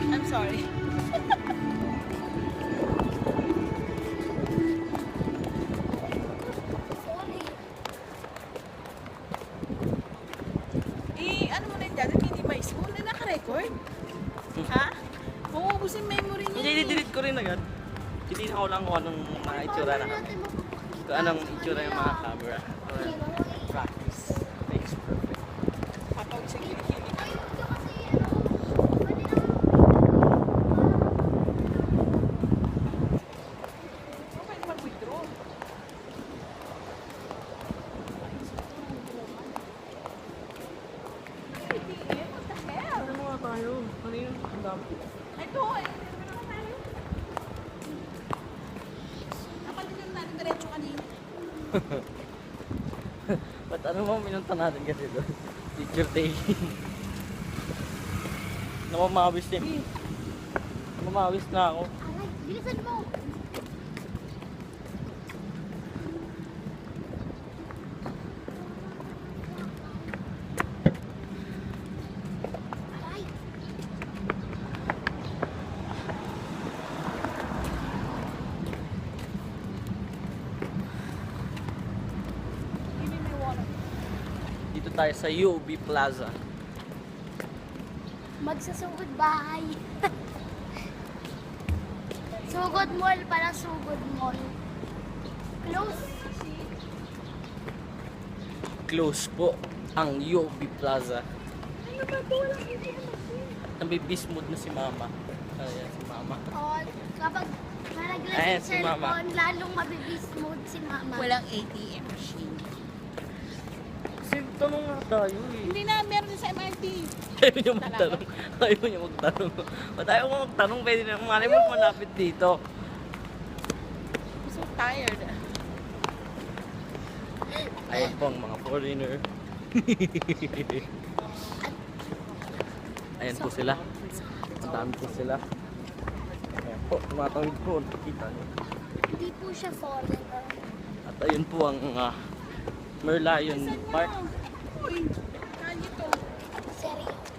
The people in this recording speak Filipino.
I'm sorry. Ano mo na yung dad? Hindi may school na naka-record? Ha? Mauubos yung memory niya. Hindi, delete ko rin agad. Titignan ko lang kung anong mga itsura na kami. Kung anong itsura yung mga camera. Practice makes perfect. Papawis ang kilikili ka. Pwede mag-withdraw. What the hell? Ano nga tayo? Ano yun? Ang dami. Ito, napalitan natin diretso kanina. Ba't ano mo minunta natin kasi doon? Picture taking. Namamawis din. Namamawis na ako. Aray, bilisan mo. Aray. Give me my wallet. Dito tayo sa UB Plaza. Magsasugod bahay. Sugod mall para sugod mall. Close. Close po ang UB Plaza. Ano ba ito? Walang ATM machine. Nabibismood na si Mama. Ayan si Mama. O, kapag malaglag Ayan, yung si Mama. cellphone, lalong mabibismood si Mama. Walang ATM machine. Kasi tanong nga tayo eh. Hindi na, meron din sa MRT. Ayaw niya magtanong. Ayaw niya magtanong. Ba't ayaw mo magtanong? Pwede na. Malay mo malapit dito. I'm so tired. Ayun po ang mga foreigner. Ayan po sila. Ang dami po sila. Ayan po, tumatawid po. Kita niyo. Hindi po siya foreigner. At ayun po ang Merlion Park. Uy, kanya to. Seryoso.